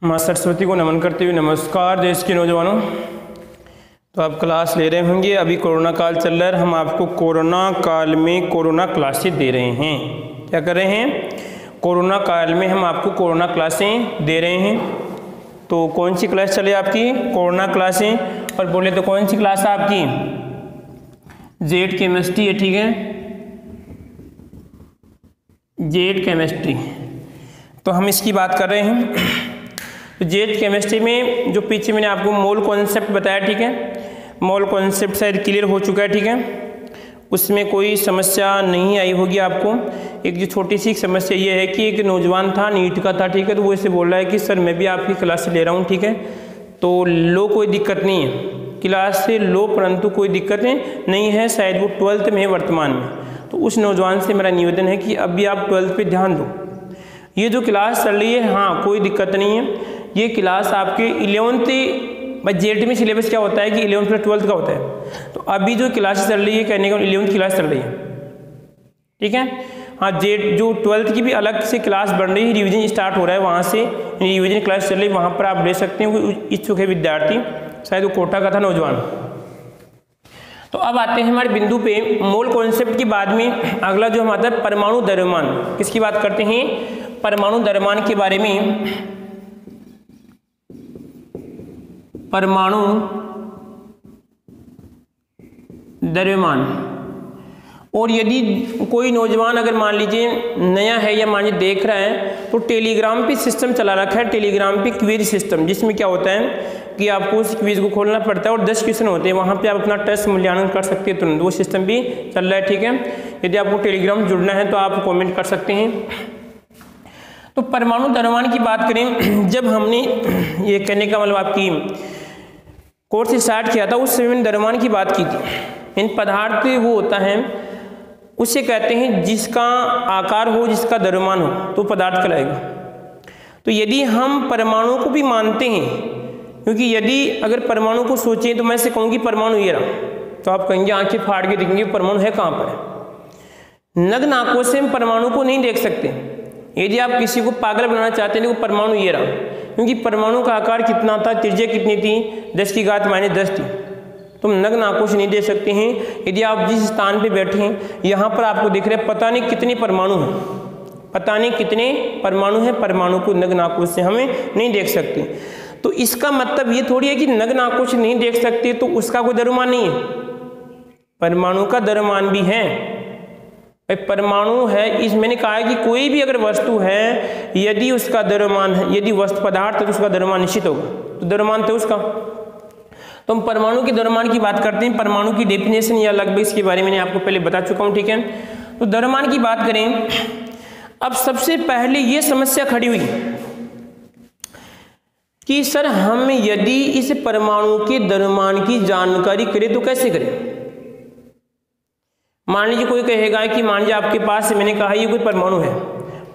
माँ सरस्वती को नमन करते हुए नमस्कार देश के नौजवानों। तो आप क्लास ले रहे होंगे। अभी कोरोना काल चल रहा है, हम आपको कोरोना काल में कोरोना क्लासेस दे रहे हैं। क्या कर रहे हैं? कोरोना काल में हम आपको कोरोना क्लासें दे रहे हैं। तो कौन सी क्लास चले आपकी? कोरोना क्लासें। और बोले तो कौन सी क्लास है आपकी? जेड केमिस्ट्री है, ठीक है, जेड केमिस्ट्री। तो हम इसकी बात कर रहे हैं। तो जेड केमिस्ट्री में जो पीछे मैंने आपको मोल कॉन्सेप्ट बताया, ठीक है, मोल कॉन्सेप्ट शायद क्लियर हो चुका है, ठीक है, उसमें कोई समस्या नहीं आई होगी आपको। एक जो छोटी सी समस्या ये है कि एक नौजवान था, नीट का था, ठीक है, तो वो इसे बोल रहा है कि सर मैं भी आपकी क्लास से ले रहा हूँ, ठीक है, तो लो कोई दिक्कत नहीं है, क्लास से लो, परंतु कोई दिक्कत नहीं है, शायद वो 12th में है वर्तमान में। तो उस नौजवान से मेरा निवेदन है कि अब भी आप 12th पे ध्यान दो। ये जो क्लास चल रही है, हाँ कोई दिक्कत नहीं है, ये क्लास आपके 11th भाई जेड में सिलेबस क्या होता है कि 11th प्लस 12th का होता है। तो अभी जो क्लास चल रही है, कहने का 11th क्लास चल रही है, ठीक है। हाँ जेड जो 12th की भी अलग से क्लास बन रही है, रिवीजन स्टार्ट हो रहा है, वहाँ से रिवीजन क्लास चल रही है, वहाँ पर आप ले सकते हैं। कोई इच्छुक है विद्यार्थी, शायद वो कोटा का था नौजवान। तो अब आते हैं हमारे बिंदु पे मोल कॉन्सेप्ट के बाद में अगला जो हमारा परमाणु द्रव्यमान। किसकी बात करते हैं? परमाणु द्रव्यमान के बारे में। परमाणु द्रव्यमान। और यदि कोई नौजवान अगर मान लीजिए नया है या मान लीजिए देख रहा है, तो टेलीग्राम पे सिस्टम चला रखा है, टेलीग्राम पे क्विज सिस्टम, जिसमें क्या होता है कि आपको उस क्विज को खोलना पड़ता है और 10 क्वेश्चन होते हैं, वहाँ पे आप अपना टेस्ट मूल्यांकन कर सकते हैं तुरंत। वो सिस्टम भी चल रहा है, ठीक है। यदि आपको टेलीग्राम जुड़ना है तो आप कमेंट कर सकते हैं। तो परमाणु द्रव्यमान की बात करें, जब हमने ये कहने का मतलब आपकी कोर्स स्टार्ट किया था, उस समय मैंने द्रव्यमान की बात की थी। इन पदार्थ वो होता है, उसे कहते हैं जिसका आकार हो, जिसका द्रव्यमान हो, तो पदार्थ कहलाएगा। तो यदि हम परमाणु को भी मानते हैं, क्योंकि यदि अगर परमाणु को सोचें तो मैं से कहूँगी परमाणु ये रहा, तो आप कहेंगे आंखें फाड़ के देखेंगे परमाणु है कहाँ पर। नग्न आंखों से हम परमाणु को नहीं देख सकते। यदि आप किसी को पागल बनाना चाहते हैं तो परमाणु ये रहा, क्योंकि परमाणु का आकार कितना था, त्रिज्या कितनी थी, 10⁻⁻10 थी। तुम नग्न आंखों से नहीं देख सकते हैं। यदि आप जिस स्थान पे बैठे हैं, यहाँ पर आपको दिख रहे हैं पता नहीं कितने परमाणु हैं, पता नहीं कितने परमाणु हैं, परमाणु को नग्न आंखों से हमें नहीं देख सकते। तो इसका मतलब ये थोड़ी है कि नग्न आंखों से नहीं देख सकते तो उसका कोई द्रव्यमान नहीं है। परमाणु का द्रव्यमान भी है। परमाणु है, इस मैंने कहा है कि कोई भी अगर वस्तु है, यदि उसका द्रव्यमान है, यदि वस्तु पदार्थ है तो उसका द्रव्यमान निश्चित होगा, तो द्रव्यमान तो उसका। तो हम परमाणु के द्रव्यमान की बात करते हैं। परमाणु की डेफिनेशन या लगभग इसके बारे में मैंने आपको पहले बता चुका हूं, ठीक है। तो द्रव्यमान की बात करें, अब सबसे पहले ये समस्या खड़ी हुई कि सर हम यदि इस परमाणु के द्रव्यमान की जानकारी करें तो कैसे करें। मान लीजिए कोई कहेगा कि मान लीजिए आपके पास, मैंने कहा ये कोई परमाणु है,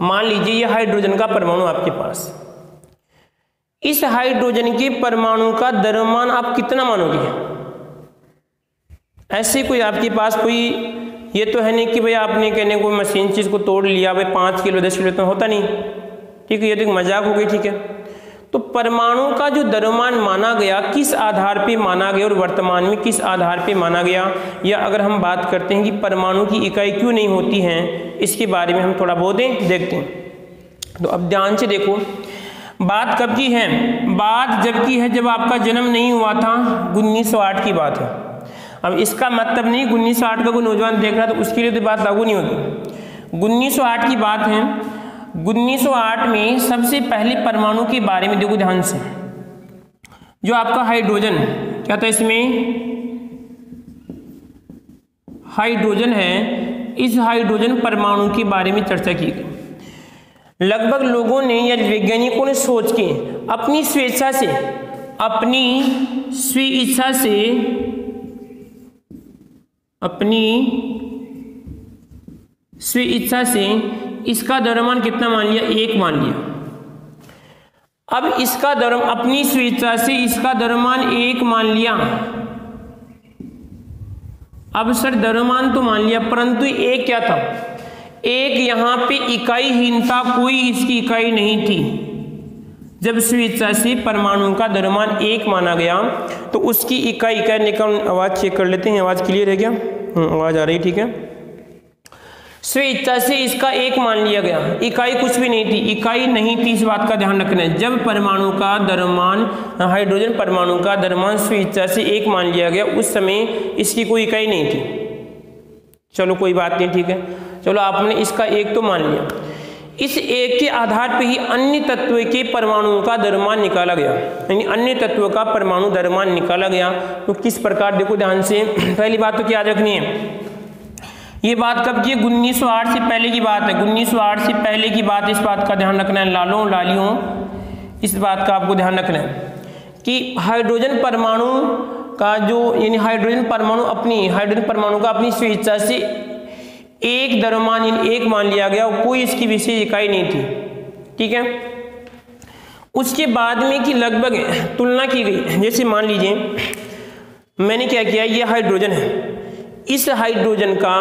मान लीजिए ये हाइड्रोजन का परमाणु आपके पास, इस हाइड्रोजन के परमाणु का द्रव्यमान आप कितना मानोगे? ऐसे कोई आपके पास कोई ये तो है नहीं कि भाई आपने कहने को मशीन चीज को तोड़ लिया, भाई 5 किलो 10 किलो तो होता नहीं, ठीक है, ये तो मजाक हो गई, ठीक है। तो परमाणु का जो द्रव्यमान माना गया, किस आधार पे माना गया और वर्तमान में किस आधार पे माना गया, या अगर हम बात करते हैं कि परमाणु की इकाई क्यों नहीं होती है, इसके बारे में हम थोड़ा बहुत देखते हैं। तो अब ध्यान से देखो, बात कब की है? बात जब की है जब आपका जन्म नहीं हुआ था, 1908 की बात है। अब इसका मतलब नहीं 1908 का कोई नौजवान देख रहा तो उसके लिए तो बात लागू नहीं होगी। 1908 की बात है। 1908 में सबसे पहले परमाणु के बारे में देखो ध्यान से, जो आपका हाइड्रोजन क्या था, इसमें हाइड्रोजन है, इस हाइड्रोजन परमाणु के बारे में चर्चा की गई। लगभग लोगों ने या वैज्ञानिकों ने सोच के अपनी स्वेच्छा से, अपनी स्वेच्छा से, अपनी स्वेच्छा से इसका द्रव्यमान कितना मान लिया? 1 मान लिया। अब इसका द्रव्यमान, अपनी स्वेच्छा से इसका द्रव्यमान 1 मान लिया। अब सर द्रव्यमान तो मान लिया, परंतु एक क्या था? एक यहाँ पे इकाईहीनता, कोई इसकी इकाई नहीं थी। जब स्वेच्छा से परमाणु का द्रव्यमान 1 माना गया तो उसकी इकाई निकल, आवाज़ चेक कर लेते हैं, आवाज़ क्लियर है क्या? आवाज़ आ रही, ठीक है। स्वेच्छा से इसका 1 मान लिया गया, इकाई कुछ भी नहीं थी, इकाई नहीं थी, इस बात का ध्यान रखना है। जब परमाणु का द्रव्यमान, हाइड्रोजन परमाणु का द्रव्यमान स्वेच्छा से 1 मान लिया गया, उस समय इसकी कोई इकाई नहीं थी। चलो कोई बात नहीं, ठीक है। चलो आपने इसका 1 तो मान लिया, इस 1 के आधार पर ही अन्य तत्व के परमाणुओं का द्रव्यमान निकाला गया, यानी अन्य तत्व का परमाणु द्रव्यमान निकाला गया। तो किस प्रकार, देखो ध्यान से, पहली बात तो क्या याद रखनी है, ये बात कब की? 1908 से पहले की बात है, 1908 से पहले की बात। इस बात का ध्यान रखना है लालों लालियों, इस बात का आपको ध्यान रखना है कि हाइड्रोजन परमाणु का जो, यानी हाइड्रोजन परमाणु का अपनी स्वेच्छा से 1 द्रव्यमान यानी 1 मान लिया गया, कोई इसकी विशेष इकाई नहीं थी, ठीक है। उसके बाद में कि लगभग तुलना की गई, जैसे मान लीजिए मैंने क्या किया, ये हाइड्रोजन है, इस हाइड्रोजन का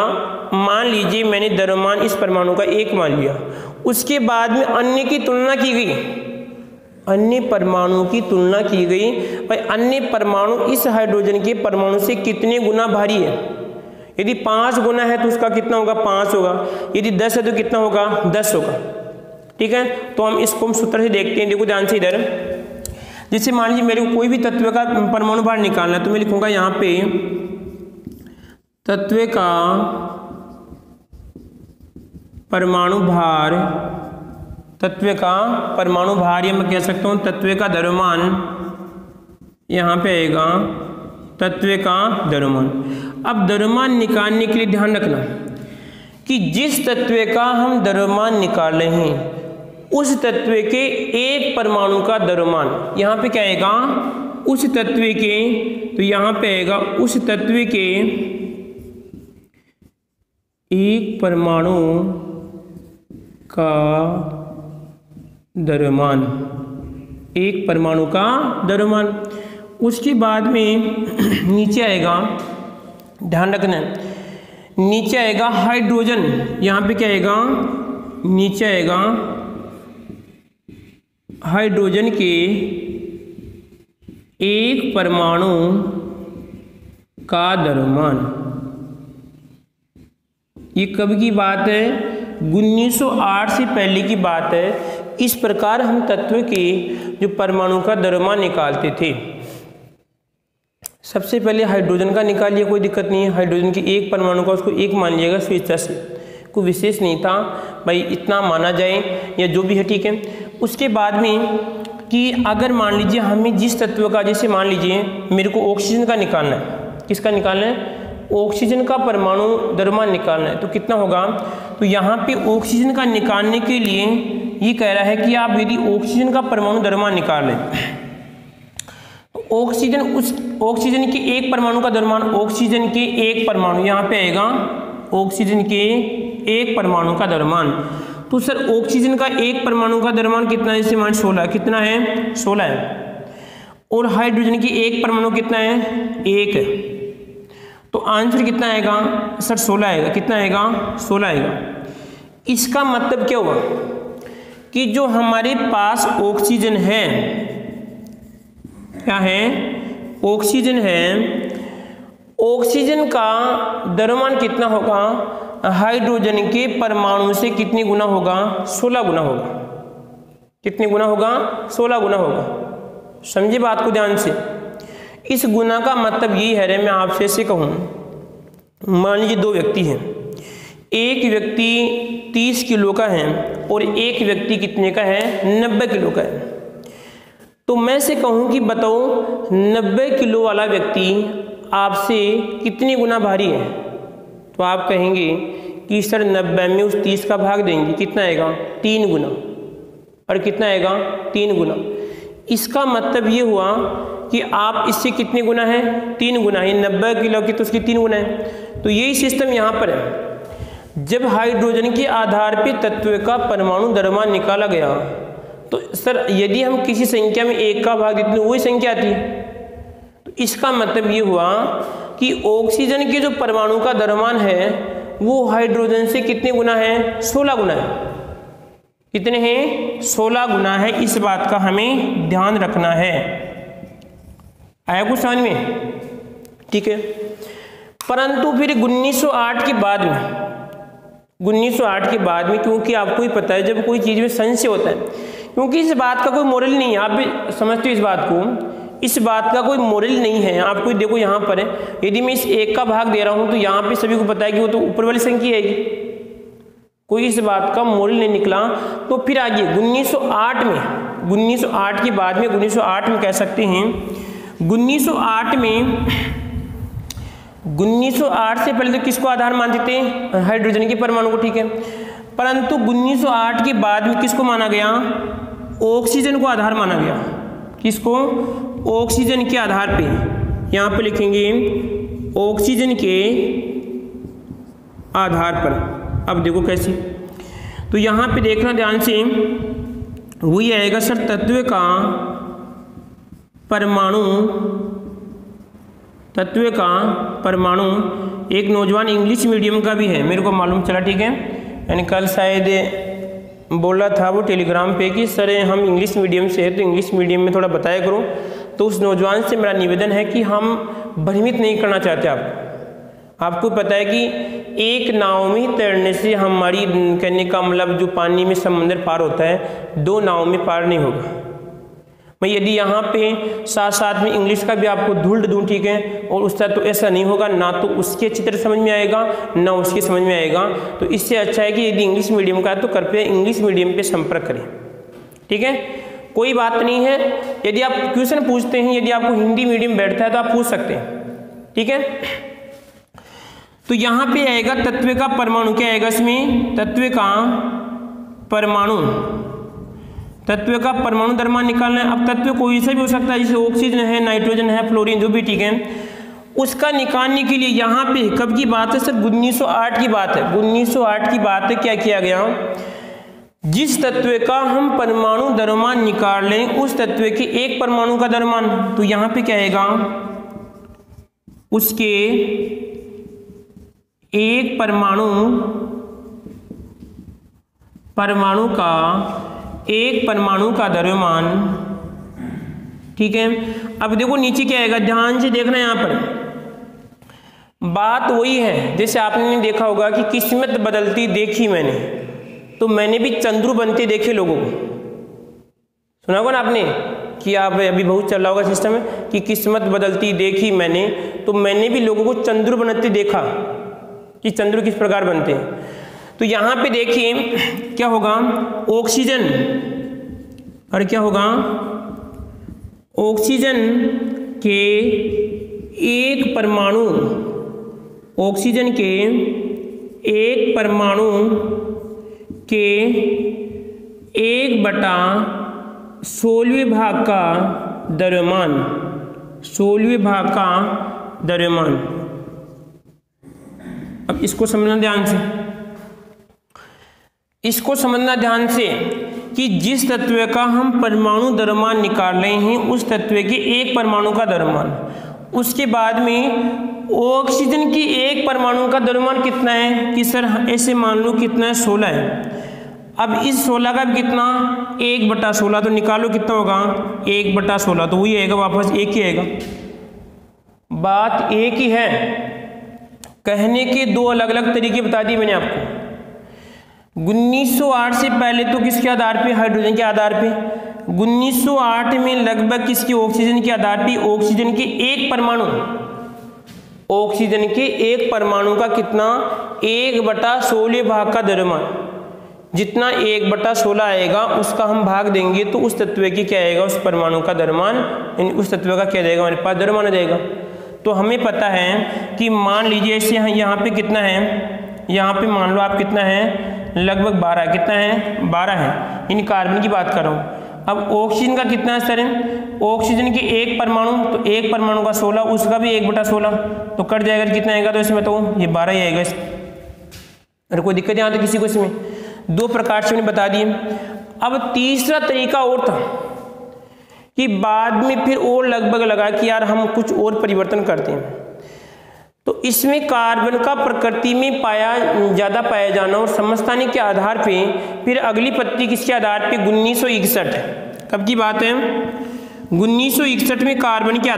मान लीजिए मैंने द्रव्यमान इस परमाणु का 1 मान लिया, उसके बाद में अन्य की तुलना की गई, अन्य परमाणु की तुलना की गई, भाई अन्य परमाणु इस हाइड्रोजन के परमाणु से कितने गुना भारी है। यदि 5 गुना है तो उसका कितना होगा? 5 होगा। यदि 10 है तो कितना होगा? 10 होगा, ठीक है। तो हम इसको हम सूत्र से देखते हैं, देखो ध्यान से इधर। जैसे मान लीजिए मेरे को कोई भी तत्व का परमाणु भार निकालना है, तो मैं लिखूंगा यहाँ पे तत्व का परमाणु भार, तत्व का परमाणु भार, या मैं कह सकता हूँ तत्व का द्रव्यमान, यहाँ पे आएगा तत्व का द्रव्यमान। अब द्रव्यमान निकालने के लिए ध्यान रखना कि जिस तत्व का हम द्रव्यमान निकाल रहे हैं उस तत्व के 1 परमाणु का द्रव्यमान, यहाँ पे क्या आएगा? उस तत्व के, तो यहाँ पे आएगा उस तत्व के 1 परमाणु का द्रव्यमान, 1 परमाणु का द्रव्यमान। उसके बाद में नीचे आएगा, ध्यान रखना, नीचे आएगा हाइड्रोजन, यहाँ पे क्या आएगा? नीचे आएगा हाइड्रोजन के 1 परमाणु का द्रव्यमान। ये कब की बात है? 1908 से पहले की बात है। इस प्रकार हम तत्व के जो परमाणु का द्रव्यमान निकालते थे। सबसे पहले हाइड्रोजन का निकालिए, कोई दिक्कत नहीं है, हाइड्रोजन के 1 परमाणु का उसको 1 मान लिएगा स्वेच्छा से, कोई विशेष नहीं था भाई, इतना माना जाए या जो भी है, ठीक है। उसके बाद में कि अगर मान लीजिए हमें जिस तत्व का, जैसे मान लीजिए मेरे को ऑक्सीजन का निकालना है, किसका निकालना है? ऑक्सीजन का परमाणु द्रव्यमान निकालना है, तो कितना होगा? तो यहाँ पे ऑक्सीजन का निकालने के लिए ये कह रहा है कि आप यदि ऑक्सीजन का परमाणु द्रव्यमान निकाल लें, तो ऑक्सीजन के 1 परमाणु का द्रव्यमान, ऑक्सीजन के 1 परमाणु, यहाँ पे आएगा ऑक्सीजन के 1 परमाणु का द्रव्यमान। तो सर ऑक्सीजन का 1 परमाणु का द्रव्यमान कितना है? जैसे मान 16, कितना है? 16 है। और हाइड्रोजन की 1 परमाणु कितना है? 1 है। तो आंसर कितना आएगा? सर 16 आएगा। कितना आएगा? 16 आएगा। इसका मतलब क्या हुआ कि जो हमारे पास ऑक्सीजन है, क्या है? ऑक्सीजन है, ऑक्सीजन का द्रव्यमान कितना होगा? हाइड्रोजन के परमाणु से कितनी गुना होगा? 16 गुना होगा। कितने गुना होगा? 16 गुना होगा। समझे बात को ध्यान से। इस गुना का मतलब यही है, मैं आपसे से कहूँ, मान लीजिए 2 व्यक्ति हैं, एक व्यक्ति 30 किलो का है और एक व्यक्ति कितने का है? 90 किलो का है। तो मैं से कहूँ कि बताओ 90 किलो वाला व्यक्ति आपसे कितनी गुना भारी है? तो आप कहेंगे कि सर 90 में उस 30 का भाग देंगे, कितना आएगा? 3 गुना। और कितना आएगा? 3 गुना। इसका मतलब ये हुआ कि आप इससे कितने गुना है? 3 गुना है। 90 किलो की तो उसकी 3 गुना है। तो यही सिस्टम यहाँ पर है। जब हाइड्रोजन के आधार पे तत्व का परमाणु द्रव्यमान निकाला गया, तो सर यदि हम किसी संख्या में 1 का भाग देते वही संख्या आती है। तो इसका मतलब ये हुआ कि ऑक्सीजन के जो परमाणु का द्रव्यमान है वो हाइड्रोजन से कितने गुना है? 16 गुना है। कितने हैं? 16 गुना है। इस बात का हमें ध्यान रखना है। आया कुछ समझ में? ठीक है। परंतु फिर 1908 के बाद में 1908 के बाद में, क्योंकि आपको ही पता है जब कोई चीज़ में संशय होता है, क्योंकि इस बात का कोई मोरल नहीं है, आप भी समझते हो इस बात को, इस बात का कोई मोरल नहीं है। आपको देखो यहाँ पर है, यदि मैं इस 1 का भाग दे रहा हूँ तो यहाँ पे सभी को पता है कि वो तो ऊपर वाली संख्या है, कोई इस बात का मोरल नहीं निकला। तो फिर आगे 1908 में, 1908 के बाद में, 1908 में कह सकते हैं, 1908 में, 1908 से पहले तो किसको आधार मानते थे? हाइड्रोजन के परमाणु को, ठीक है। परंतु 1908 के बाद में किसको माना गया? ऑक्सीजन को आधार माना गया। किसको? ऑक्सीजन के आधार पे। यहाँ पे लिखेंगे ऑक्सीजन के आधार पर। अब देखो कैसे, तो यहाँ पे देखना ध्यान से, वही आएगा सर तत्व का परमाणु, तत्व का परमाणु। एक नौजवान इंग्लिश मीडियम का भी है, मेरे को मालूम चला, ठीक है। यानी कल शायद बोला था वो टेलीग्राम पे कि सर हम इंग्लिश मीडियम से है तो इंग्लिश मीडियम में थोड़ा बताया करो। तो उस नौजवान से मेरा निवेदन है कि हम भ्रमित नहीं करना चाहते आपको पता है कि एक नाव में तैरने से हमारी, कहने का मतलब जो पानी में समंदर पार होता है, 2 नाव में पार नहीं होगा। मैं यदि यहाँ पे साथ साथ में इंग्लिश का भी आपको ढूंढ दूँ, ठीक है, और उसका तो ऐसा नहीं होगा, ना तो उसके चित्र समझ में आएगा ना उसके समझ में आएगा। तो इससे अच्छा है कि यदि इंग्लिश मीडियम का है तो कृपया इंग्लिश मीडियम पे संपर्क करें, ठीक है। कोई बात नहीं है, यदि आप क्वेश्चन पूछते हैं, यदि आपको हिंदी मीडियम बैठता है तो आप पूछ सकते हैं, ठीक है। तो यहाँ पे आएगा तत्व का परमाणु, क्या आएगा इसमें? तत्व का परमाणु, तत्व का परमाणु द्रव्यमान निकालना है। अब तत्व कोई सा भी हो सकता है, जैसे ऑक्सीजन है, नाइट्रोजन है, फ्लोरीन, जो भी, ठीक है। उसका निकालने के लिए यहाँ पे कब की बात है सर? 1908 की बात है। 1908 की बात है, क्या किया गया? जिस तत्व का हम परमाणु द्रव्यमान निकाल लें उस तत्व के एक परमाणु का द्रव्यमान, तो यहाँ पे क्या आएगा? उसके एक परमाणु का द्रव्यमान, ठीक है। अब देखो नीचे क्या आएगा, ध्यान से देखना। यहाँ पर बात वही है जैसे आपने देखा होगा कि किस्मत बदलती देखी मैंने, तो मैंने भी चंद्रू बनते देखे लोगों को। सुना होगा ना आपने कि आप अभी बहुत चल रहा होगा सिस्टम में कि किस्मत बदलती देखी मैंने, तो मैंने भी लोगों को चंद्रू बनते देखा कि चंद्रू किस प्रकार बनते हैं। तो यहाँ पे देखिए क्या होगा, ऑक्सीजन, और क्या होगा? ऑक्सीजन के एक परमाणु, ऑक्सीजन के एक परमाणु के 1/16वें भाग का द्रव्यमान, 16वें भाग का द्रव्यमान। अब इसको समझना ध्यान से, इसको समझना ध्यान से कि जिस तत्व का हम परमाणु द्रव्यमान निकाल रहे हैं उस तत्व के एक परमाणु का द्रव्यमान, उसके बाद में ऑक्सीजन की एक परमाणु का द्रव्यमान कितना है कि सर ऐसे मान लो कितना है, 16 है। अब इस 16 का कितना, 1/16, तो निकालो कितना होगा, 1/16, तो वही आएगा वापस 1 ही आएगा। बात एक ही है, कहने के 2 अलग अलग तरीके बता दिए मैंने आपको। 1908 से पहले तो किसके आधार पे? हाइड्रोजन के आधार पे। 1908 में लगभग किसके? ऑक्सीजन के आधार पे। ऑक्सीजन के एक परमाणु, ऑक्सीजन के एक परमाणु का कितना? 1/16 भाग का द्रव्यमान। जितना 1/16 आएगा उसका हम भाग देंगे तो उस तत्व की क्या आएगा? उस परमाणु का द्रव्यमान, यानी उस तत्व का क्या जाएगा? हमारे पास द्रव्यमान आ जाएगा। तो हमें पता है कि मान लीजिए ऐसे यहाँ पे कितना है, यहाँ पे मान लो आप कितना है, लगभग 12, कितना है? 12 है। इन कार्बन की बात कर रहा हूँ। अब ऑक्सीजन का कितना है सर? ऑक्सीजन के एक परमाणु, तो एक परमाणु का 16, उसका भी 1/16, तो कट जाएगा, कितना आएगा? तो इसमें तो ये 12 ही आएगा। अरे कोई दिक्कत यहाँ तो किसी को? इसमें 2 प्रकार से मैंने बता दिए। अब तीसरा तरीका और था कि बाद में फिर और लगभग लगा कि यार हम कुछ और परिवर्तन करते हैं। तो इसमें कार्बन का प्रकृति में ज़्यादा पाया जाना और समस्थानिक के आधार पे फिर अगली पत्ती किसके आधार पे 1961, कब की बात है, 1961 में कार्बन के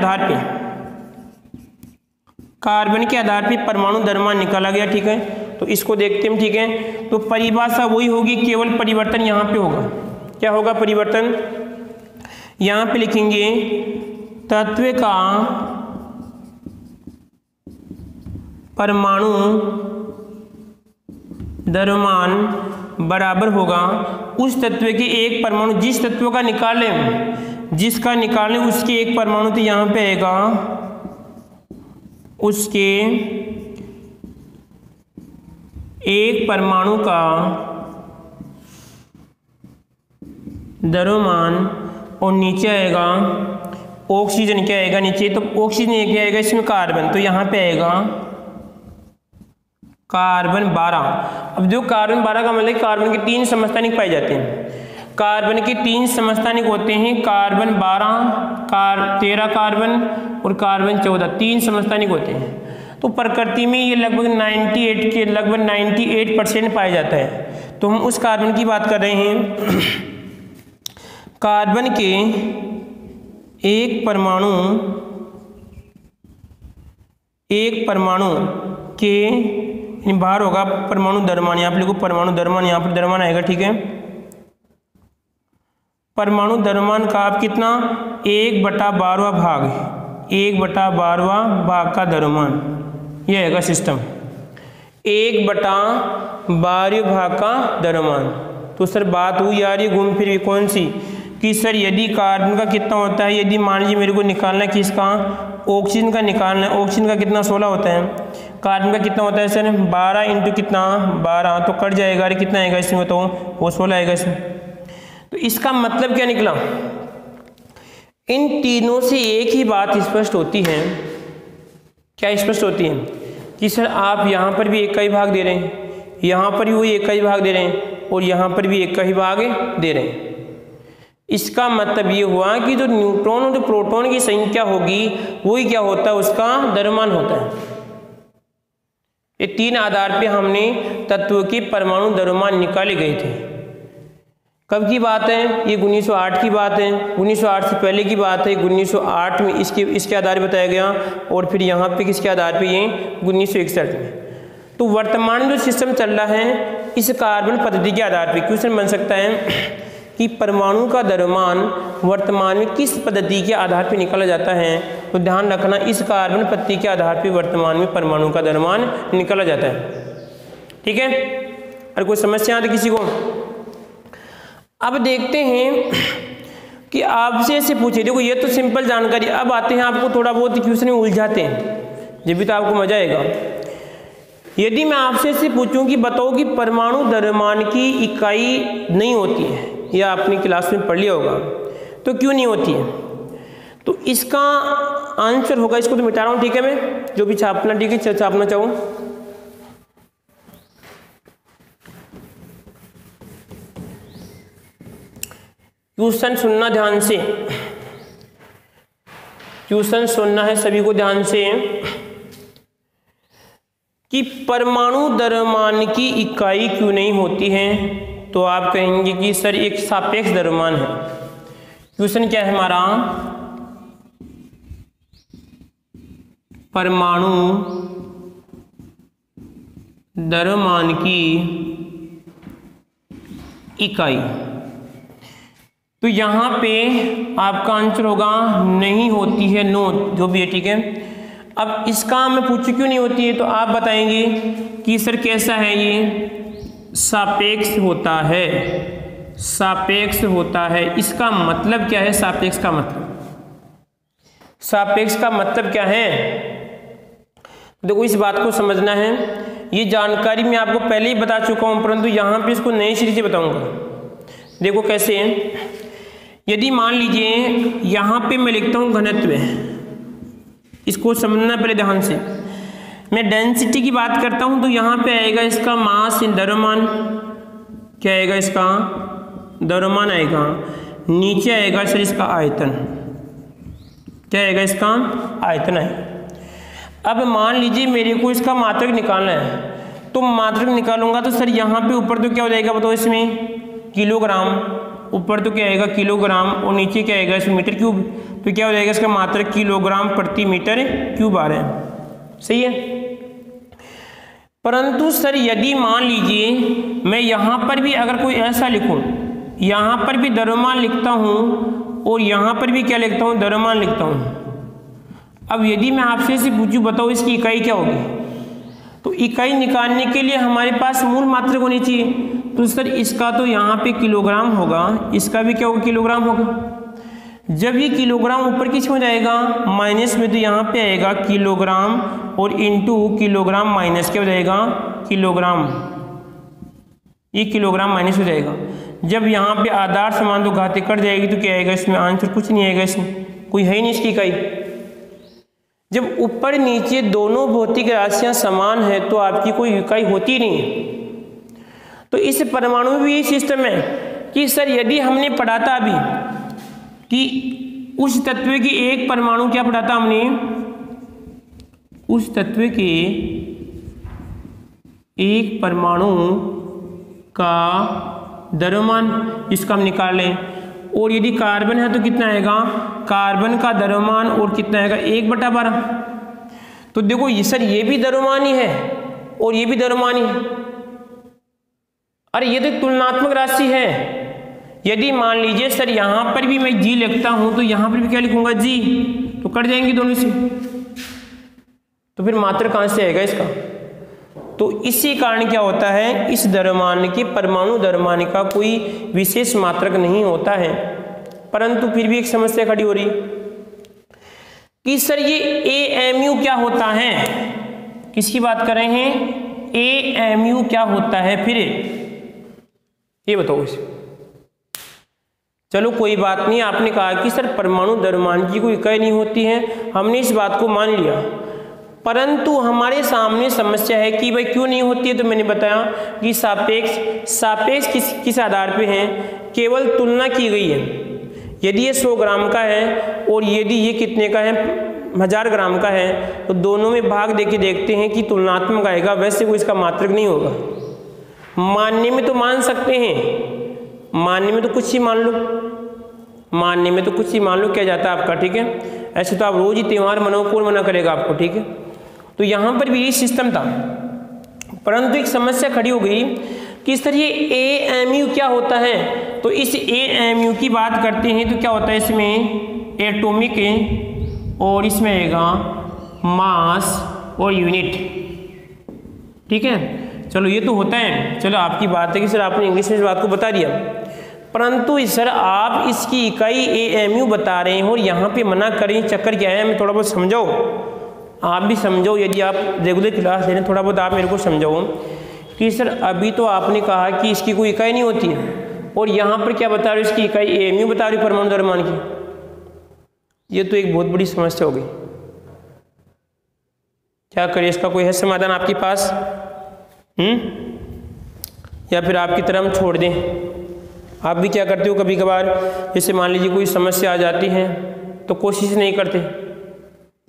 आधार पे परमाणु द्रव्यमान निकाला गया। ठीक है, तो इसको देखते हैं। ठीक है, तो परिभाषा वही होगी, केवल परिवर्तन यहाँ पे होगा। क्या होगा परिवर्तन, यहाँ पे लिखेंगे तत्व का परमाणु द्रव्यमान बराबर होगा उस तत्व के एक परमाणु, जिस तत्व का जिसका निकालें उसके एक परमाणु, तो यहाँ पे आएगा उसके एक परमाणु का द्रव्यमान और नीचे आएगा ऑक्सीजन। क्या आएगा नीचे, तो ऑक्सीजन क्या आएगा इसमें कार्बन, तो यहाँ पे आएगा कार्बन 12। अब जो कार्बन 12 का मतलब कार्बन के 3 समस्थानिक पाए जाते हैं। कार्बन के 3 समस्थानिक होते हैं, कार्बन 12, 13 कार्बन और कार्बन 14, 3 समस्थानिक होते हैं। तो प्रकृति में ये लगभग 98% पाया जाता है। तो हम उस कार्बन की बात कर रहे हैं। कार्बन के एक परमाणु के बाहर होगा परमाणु द्रव्यमान, यहाँ पे लिखो परमाणु द्रव्यमान, यहाँ पर द्रव्यमान आएगा। ठीक है, परमाणु द्रव्यमान का आप कितना 1/12 भाग, 1/12 भाग का द्रव्यमान, ये आएगा सिस्टम 1/12 भाग का द्रव्यमान। तो सर बात हुई यार ये घूम फिर कौन सी, कि सर यदि कार्बन का कितना होता है, यदि मान लीजिए मेरे को निकालना है किसका, ऑक्सीजन का निकालना है। ऑक्सीजन का कितना 16 होता है, कार्बन का कितना होता है सर 12 इंटू कितना 12, तो कट जाएगा। अरे कितना आएगा इसमें, तो वो 16 आएगा इसमें। तो इसका मतलब क्या निकला, इन तीनों से एक ही बात स्पष्ट होती है। क्या स्पष्ट होती है, कि सर आप यहाँ पर भी एक का ही भाग दे रहे हैं, यहाँ पर भी वही एक का ही भाग दे रहे हैं और यहाँ पर भी एक का ही भाग दे रहे हैं। इसका मतलब ये हुआ कि जो न्यूट्रॉन और जो प्रोटॉन की संख्या होगी वही क्या होता है, उसका द्रव्यमान होता है। ये 3 आधार पे हमने तत्व के परमाणु द्रव्यमान निकाले गए थे। कब की बात है, ये 1908 की बात है, 1908 से पहले की बात है। 1908 में इसके आधार पे बताया गया और फिर यहाँ पे किसके आधार पे, ये 1961 में। तो वर्तमान जो सिस्टम चल रहा है इस कार्बन पद्धति के आधार पे क्वेश्चन बन सकता है कि परमाणु का द्रव्यमान वर्तमान में किस पद्धति के आधार पर निकाला जाता है। तो ध्यान रखना, इस कार्बन पद्धति के आधार पर वर्तमान में परमाणु का द्रव्यमान निकाला जाता है। ठीक है, और कोई समस्या आती किसी को। अब देखते हैं कि आपसे ऐसे पूछे, देखो ये तो सिंपल जानकारी। अब आते हैं आपको थोड़ा बहुत क्वेश्चन में उलझाते हैं, जब भी तो आपको मजा आएगा। यदि मैं आपसे ऐसे पूछूं कि बताओ कि परमाणु द्रव्यमान की इकाई नहीं होती है, या आपने क्लास में पढ़ लिया होगा, तो क्यों नहीं होती है, तो इसका आंसर होगा, इसको तो मिटा रहा हूं। ठीक है, मैं जो भी छापना, ठीक है छापना चाहूँ, क्वेश्चन सुनना ध्यान से, क्वेश्चन सुनना है सभी को ध्यान से, कि परमाणु द्रव्यमान की इकाई क्यों नहीं होती है। तो आप कहेंगे कि सर एक सापेक्ष द्रव्यमान है। क्वेश्चन क्या है हमारा, परमाणु द्रव्यमान की इकाई, तो यहाँ पे आपका आंसर होगा नहीं होती है, नो, जो भी है। ठीक है, अब इसका मैं पूछूं क्यों नहीं होती है, तो आप बताएंगे कि सर कैसा है, ये सापेक्ष होता है, सापेक्ष होता है। इसका मतलब क्या है, सापेक्ष का मतलब क्या है, देखो इस बात को समझना है। ये जानकारी मैं आपको पहले ही बता चुका हूं, परंतु यहाँ पे इसको नए सिरे से बताऊंगा। देखो कैसे है, यदि मान लीजिए यहाँ पे मैं लिखता हूँ घनत्व, इसको समझना पहले ध्यान से। मैं डेंसिटी की बात करता हूँ तो यहाँ पे आएगा इसका मास इन द्रव्यमान, क्या आएगा, इसका द्रव्यमान आएगा। नीचे आएगा सर इसका आयतन, क्या आएगा, इसका आयतन आएगा। अब मान लीजिए मेरे को इसका मात्रक निकालना है, तो मात्रक निकालूंगा तो सर यहाँ पे ऊपर तो क्या हो जाएगा बताओ इसमें, किलोग्राम, ऊपर तो क्या आएगा किलोग्राम और नीचे क्या आएगा इसमें मीटर क्यूब, तो क्या हो जाएगा इसका मात्रक किलोग्राम प्रति मीटर क्यूब आ रहा है, सही है। परंतु सर यदि मान लीजिए मैं यहाँ पर भी अगर कोई ऐसा लिखूँ, यहाँ पर भी द्रव्यमान लिखता हूँ और यहाँ पर भी क्या लिखता हूँ, द्रव्यमान लिखता हूँ। अब यदि मैं आपसे से पूछूं बताओ इसकी इकाई क्या होगी, तो इकाई निकालने के लिए हमारे पास मूल मात्रक होनी चाहिए, तो सर इसका तो यहाँ पे किलोग्राम होगा, इसका भी क्या होगा किलोग्राम होगा। जब ये किलोग्राम ऊपर किस में जाएगा माइनस में, तो यहाँ पे आएगा किलोग्राम और इंटू किलोग्राम माइनस क्या हो जाएगा किलोग्राम, ये किलोग्राम माइनस हो जाएगा। जब यहाँ पे आधार समान तो घाते कट जाएगी तो क्या आएगा इसमें आंसर, कुछ नहीं आएगा, इसमें कोई है ही नहीं इसकी इकाई। जब ऊपर नीचे दोनों भौतिक राशियां समान है तो आपकी कोई इकाई होती नहीं है। तो इस परमाणु में भी ये सिस्टम है कि सर यदि हमने पढ़ा था अभी कि उस तत्व की एक परमाणु, क्या पढ़ा था हमने, उस तत्व के एक परमाणु का द्रव्यमान जिसका हम निकाल लें, और यदि कार्बन है तो कितना आएगा, कार्बन का द्रव्यमान और कितना आएगा 1/12। तो देखो ये सर ये भी द्रव्यमान ही है और ये भी द्रव्यमान ही है, अरे ये तो तुलनात्मक राशि है। यदि मान लीजिए सर यहाँ पर भी मैं जी लिखता हूं तो यहाँ पर भी क्या लिखूंगा जी, तो कट जाएंगे दोनों से, तो फिर मात्रा कहाँ से आएगा इसका। तो इसी कारण क्या होता है, इस द्रव्यमान के परमाणु द्रव्यमान का कोई विशेष मात्रक नहीं होता है। परंतु फिर भी एक समस्या खड़ी हो रही कि सर ये AMU क्या होता है, किसकी बात कर रहे हैं, AMU क्या होता है फिर ये बताओ इसे। चलो कोई बात नहीं, आपने कहा कि सर परमाणु द्रव्यमान की कोई इकाई नहीं होती है, हमने इस बात को मान लिया, परंतु हमारे सामने समस्या है कि भाई क्यों नहीं होती है। तो मैंने बताया कि सापेक्ष किस आधार पे है, केवल तुलना की गई है। यदि ये 100 ग्राम का है और यदि ये कितने का है 1000 ग्राम का है, तो दोनों में भाग देके देखते हैं कि तुलनात्मक आएगा, वैसे कोई इसका मात्रक नहीं होगा। मानने में तो मान सकते हैं, मानने में तो कुछ ही मान लो, मानने में तो कुछ ही मान लो क्या जाता है आपका, ठीक है। ऐसे तो आप रोज ही त्यौहार मनाओ, कौन मना करेगा आपको, ठीक है। तो यहाँ पर भी यही सिस्टम था, परंतु एक समस्या खड़ी हो गई कि सर ये AMU क्या होता है। तो इस AMU की बात करते हैं तो क्या होता है इसमें, एटॉमिक और इसमें आएगा मास और यूनिट, ठीक है। चलो ये तो होता है, चलो आपकी बात है कि सर आपने इंग्लिश में इस बात को बता दिया, परंतु सर आप इसकी इकाई AMU बता रहे हैं और यहाँ पे मना करें, चक्कर क्या है, मैं थोड़ा बहुत समझाओ, आप भी समझो। यदि आप रेगुलर क्लास दे रहे हैं थोड़ा बहुत आप मेरे को समझाओ कि सर अभी तो आपने कहा कि इसकी कोई इकाई नहीं होती है और यहाँ पर क्या बता रहे हो, इसकी इकाई AMU बता रही परमाणु द्रव्यमान की। ये तो एक बहुत बड़ी समस्या हो गई, क्या करें, इसका कोई है समाधान आपके पास, या फिर आपकी तरह हम छोड़ दें। आप भी क्या करते हो कभी कभार, जैसे मान लीजिए कोई समस्या आ जाती है तो कोशिश नहीं करते,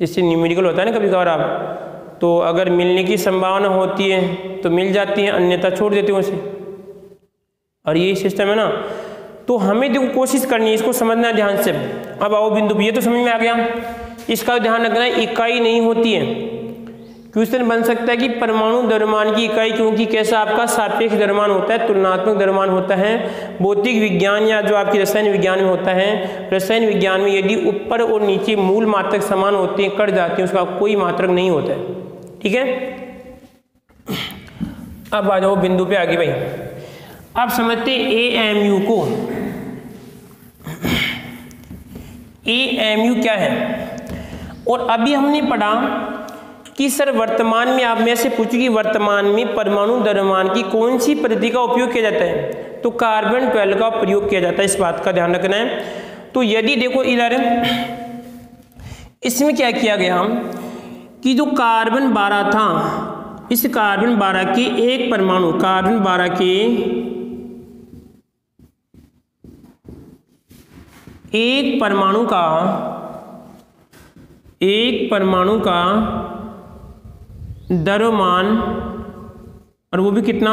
जैसे न्यूमेरिकल होता है ना कभी कभार, आप तो अगर मिलने की संभावना होती है तो मिल जाती है, अन्यथा छोड़ देते हो उसे। और ये सिस्टम है ना, तो हमें देखो कोशिश करनी है, इसको समझना है ध्यान से। अब आओ बिंदु, ये तो समझ में आ गया, इसका ध्यान रखना है इकाई नहीं होती है। क्वेश्चन बन सकता है कि परमाणु द्रव्यमान की इकाई, क्योंकि कैसा आपका सापेक्ष द्रव्यमान होता है, तुलनात्मक द्रव्यमान होता है। भौतिक विज्ञान या जो आपकी रसायन विज्ञान में होता है, रसायन विज्ञान में यदि ऊपर और नीचे मूल मात्रक समान होते हैं, कट जाते हैं, उसका कोई मात्रक नहीं होता है, ठीक है। अब आ जाओ बिंदु पे आगे भाई, अब समझते AMU को। AMU क्या है, और अभी हमने पढ़ा कि सर वर्तमान में, आप में से पूछो कि वर्तमान में परमाणु द्रव्यमान की कौन सी पद्धति का उपयोग किया जाता है, तो कार्बन 12 का प्रयोग किया जाता है, इस बात का ध्यान रखना है। तो यदि देखो इधर इसमें क्या किया गया कि जो कार्बन 12 था, इस कार्बन 12 के एक परमाणु, कार्बन 12 के एक परमाणु का द्रव्यमान, और वो भी कितना,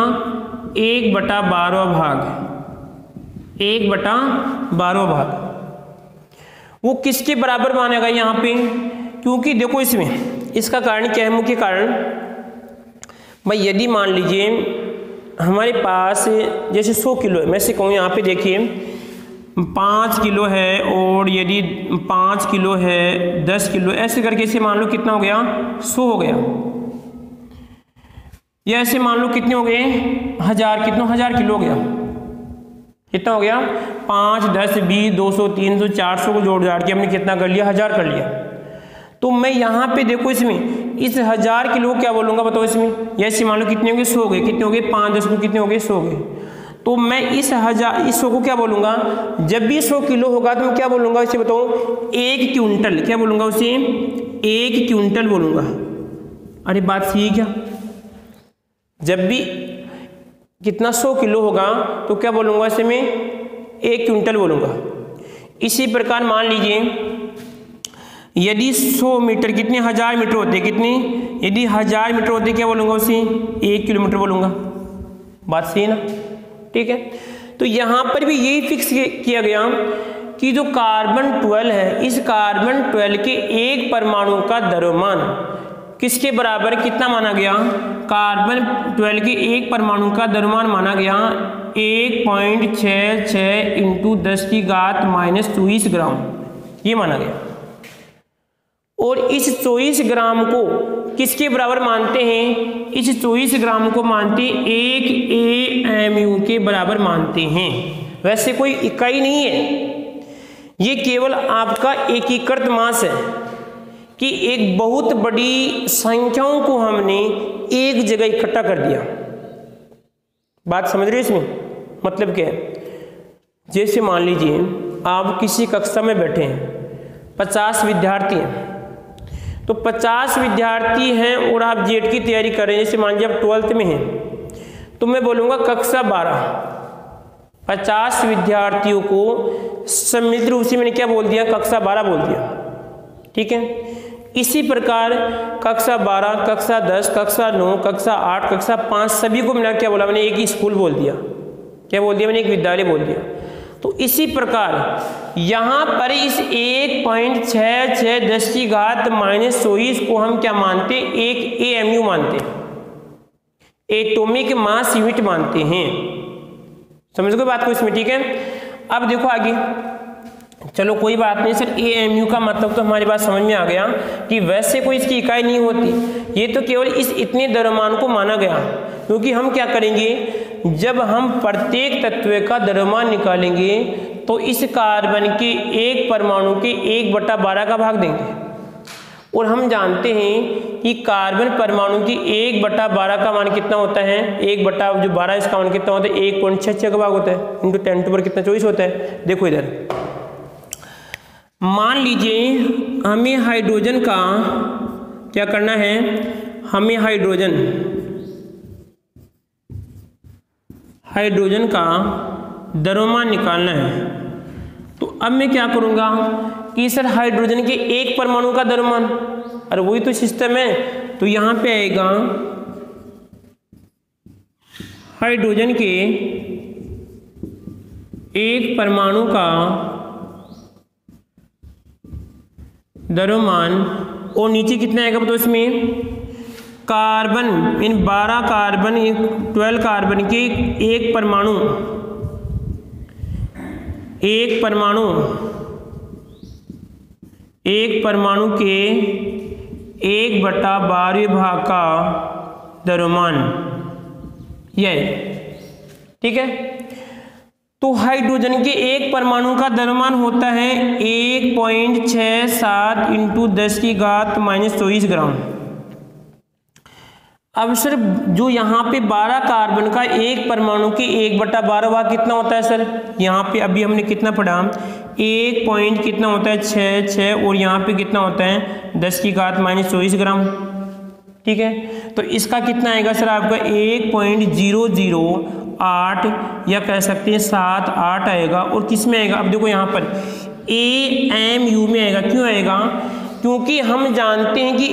1/12 भाग, 1/12 भाग। वो किसके बराबर मानेगा यहाँ पे, क्योंकि देखो इसमें इसका कारण क्या है, मुख्य कारण भाई, यदि मान लीजिए हमारे पास जैसे 100 किलो है, मैं से कहूँ यहाँ पे देखिए 5 किलो है, और यदि 5 किलो है, 10 किलो, ऐसे करके इसे मान लो कितना हो गया, 100 हो गया, या ऐसे मान लो कितने हो गए, 1000, कितना 1000 किलो हो गया, कितना हो गया, 5, 10, 20, 200, 300, 400 को जोड़ जाड़ के हमने कितना कर लिया, 1000 कर लिया। तो मैं यहाँ पे देखो इसमें इस 1000 किलो क्या बोलूँगा बताओ इसमें, या ऐसे मान लो कितने हो गए, 100 हो गए, कितने हो गए, 5, 10 को कितने हो गए, 100 हो गए। तो मैं इस 100 को क्या बोलूँगा, जब भी 100 किलो होगा तो मैं क्या बोलूँगा इसे बताओ, 1 क्विंटल, क्या बोलूँगा उसे, 1 क्विंटल बोलूँगा। अरे बात सही है क्या, जब भी कितना 100 किलो होगा तो क्या बोलूँगा इसे मैं, 1 क्विंटल बोलूँगा। इसी प्रकार मान लीजिए यदि 100 मीटर कितने 1000 मीटर होते, कितने, यदि 1000 मीटर होते क्या बोलूँगा उसे, 1 किलोमीटर बोलूँगा। बात सही है ना, ठीक है। तो यहाँ पर भी यही फिक्स किया गया कि जो कार्बन 12 है, इस कार्बन 12 के एक परमाणु का द्रव्यमान किसके बराबर, कितना माना गया, कार्बन 12 के एक परमाणु का द्रव्यमान माना गया 1.66 इंटू 10⁻⁻24 ग्राम, ये माना गया। और इस 24 ग्राम को किसके बराबर मानते हैं, इस 24 ग्राम को मानते 1 AMU के बराबर मानते हैं। वैसे कोई इकाई नहीं है, ये केवल आपका एकीकृत मास है कि एक बहुत बड़ी संख्याओं को हमने एक जगह इकट्ठा कर दिया। बात समझ रहे हो इसमें मतलब क्या है, जैसे मान लीजिए आप किसी कक्षा में बैठे हैं, 50 विद्यार्थी हैं, तो 50 विद्यार्थी हैं और आप जेट की तैयारी कर रहे हैं, जैसे मान लीजिए आप 12th में हैं, तो मैं बोलूँगा कक्षा 12, 50 विद्यार्थियों को सम्मिलित रूप से मैंने क्या बोल दिया, कक्षा 12 बोल दिया, ठीक है। इसी प्रकार कक्षा 12, कक्षा 10, कक्षा 9, कक्षा 8, कक्षा 5 सभी को मैंने क्या बोला, मैंने एक ही स्कूल बोल दिया, क्या बोल दिया, मैंने एक विद्यालय बोल दिया। तो इसी प्रकार यहाँ पर इस 1.66 10⁻⁻24 को हम क्या मानते, एक AMU मानते, एटॉमिक मास यूनिट मानते हैं। समझ गए बात को इसमें, ठीक है। अब देखो आगे, चलो कोई बात नहीं सर, AMU का मतलब तो हमारी बात समझ में आ गया कि वैसे कोई इसकी इकाई नहीं होती, ये तो केवल इस इतने द्रव्यमान को माना गया, क्योंकि हम क्या करेंगे, जब हम प्रत्येक तत्व का द्रव्यमान निकालेंगे तो इस कार्बन के एक परमाणु के 1/12 का भाग देंगे, और हम जानते हैं कि कार्बन परमाणु की 1/12 का मान कितना होता है, 1/12 इसका मान कितना होता है, 1.66 का भाग होता है, इंटू 10 कितना 24 होता है। देखो इधर मान लीजिए हमें हाइड्रोजन का क्या करना है, हमें हाइड्रोजन का द्रव्यमान निकालना है। तो अब मैं क्या करूँगा कि सर हाइड्रोजन के एक परमाणु का द्रव्यमान, अरे वही तो सिस्टम है, तो यहाँ पे आएगा हाइड्रोजन के एक परमाणु का द्रव्यमान, और नीचे कितना आएगा बताओ इसमें, कार्बन इन 12 कार्बन 12 कार्बन के एक परमाणु के 1/12 भाग का द्रव्यमान, यह ठीक है। तो हाइड्रोजन के एक परमाणु का द्रव्यमान होता है 1.67 इंटू 10⁻⁻24 ग्राम। अब सर जो यहाँ पे 12 कार्बन का एक परमाणु के 1/12 भाग कितना होता है सर, यहाँ पे अभी हमने कितना पढ़ा, 1 पॉइंट कितना होता है 66, और यहाँ पे कितना होता है 10⁻⁻24 ग्राम, ठीक है। तो इसका कितना आएगा सर आपका 1.008 या कह सकते हैं 78 आएगा। और किस में आएगा, अब देखो यहाँ पर AMU में आएगा, क्यों आएगा, क्योंकि हम जानते हैं कि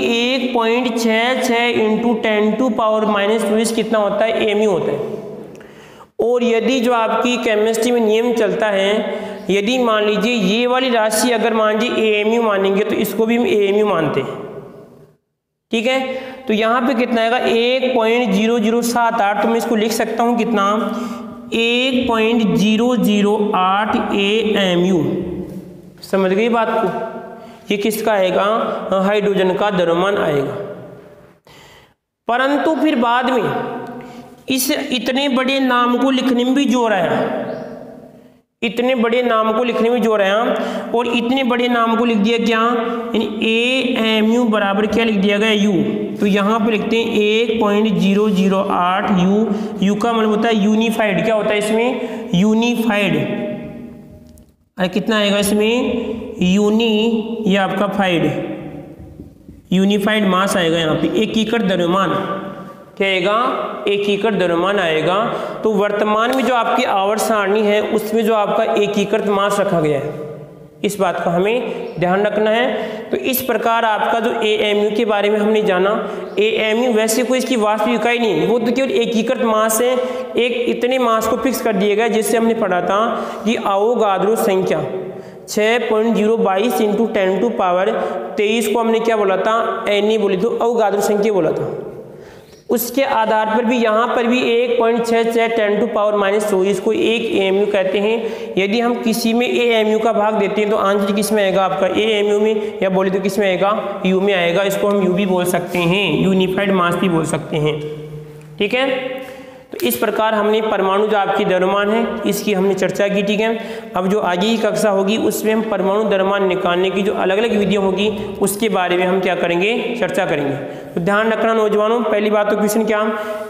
1.66 इंटू 10⁻⁻⁻² कितना होता है, एमयू होता है। और यदि जो आपकी केमिस्ट्री में नियम चलता है, यदि मान लीजिए ये वाली राशि अगर मान लीजिए एएमयू मानेंगे तो इसको भी हम एएमयू मानते हैं, ठीक है। तो यहाँ पे कितना आएगा 1.0078, तो मैं इसको लिख सकता हूँ कितना 1.008 एएमयू। समझ गई बात को? ये किसका आएगा, हाइड्रोजन का द्रव्यमान आएगा। परंतु फिर बाद में इस इतने बड़े नाम को लिखने में भी जोर आया, इतने बड़े नाम को लिखने में जोर आया, और इतने बड़े नाम को लिख दिया क्या, एएमयू बराबर क्या लिख दिया गया, यू। तो यहाँ पे लिखते हैं 1.008 यू। यू का मतलब होता है यूनिफाइड, क्या होता है इसमें, यूनिफाइड। अरे कितना आएगा इसमें, यूनी, ये आपका फाइड, यूनिफाइड मास आएगा यहाँ पे, एकीकृत द्रव्यमान। क्या आएगा, एकीकृत द्रव्यमान आएगा। तो वर्तमान में जो आपकी आवर्त सारणी है उसमें जो आपका एकीकृत मास रखा गया है, इस बात का हमें ध्यान रखना है। तो इस प्रकार आपका जो एएमयू के बारे में हमने जाना, एएमयू वैसे कोई इसकी वास्तविक इकाई नहीं, वो तो केवल एकीकृत मास है। एक इतने मास को फिक्स कर दिया गया, जिससे हमने पढ़ा था कि अवोगाद्रो संख्या 6.022 इंटू 10⁻23 को हमने क्या बोला था, एन बोली, तो अवोगाद्रो संख्या बोला था। उसके आधार पर भी यहाँ पर भी 1.66 10⁻⁻24 को एक एएमयू कहते हैं। यदि हम किसी में एएमयू का भाग देते हैं तो आंसर किस में आएगा आपका, एएमयू में, या बोले तो किस में आएगा, यू में आएगा। इसको हम यू भी बोल सकते हैं, यूनिफाइड मास भी बोल सकते हैं, ठीक है। तो इस प्रकार हमने परमाणु जो आपकी द्रव्यमान है इसकी हमने चर्चा की, ठीक है। अब जो आगे की कक्षा होगी उसमें हम परमाणु द्रव्यमान निकालने की जो अलग अलग विधियां होगी उसके बारे में हम क्या करेंगे, चर्चा करेंगे। तो ध्यान रखना नौजवानों, पहली बात तो क्वेश्चन क्या,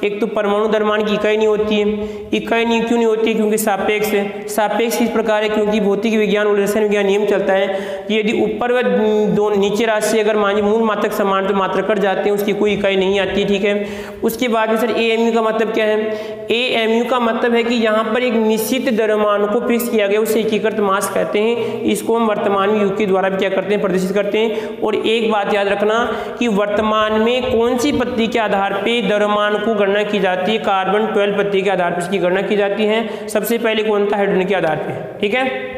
एक तो परमाणु द्रव्यमान की इकाई नहीं होती है। इकाई नहीं क्यों नहीं होती, क्योंकि सापेक्ष है। सापेक्ष इस प्रकार है क्योंकि भौतिक विज्ञान और रसायन विज्ञान नियम चलता है कि यदि ऊपर व दो नीचे राशि अगर मान मूल मात्रक समान तो मात्रा कट जाते हैं, उसकी कोई इकाई नहीं आती, ठीक है। उसके बाद में सर एएमयू का मतलब क्या है, एएमयू का मतलब है कि यहाँ पर एक निश्चित द्रव्यमान को फिक्स किया गया, उसे एकीकृत मास कहते हैं। इसको हम वर्तमान में यू के द्वारा भी क्या करते हैं, प्रदर्शित करते हैं। और एक बात याद रखना कि वर्तमान में कौन सी पत्ती के आधार पे द्रव्यमान को गणना की जाती है, कार्बन 12 पत्ती के आधार पर इसकी गणना की जाती है। सबसे पहले कौन था, हाइड्रोजन के आधार पे, ठीक है।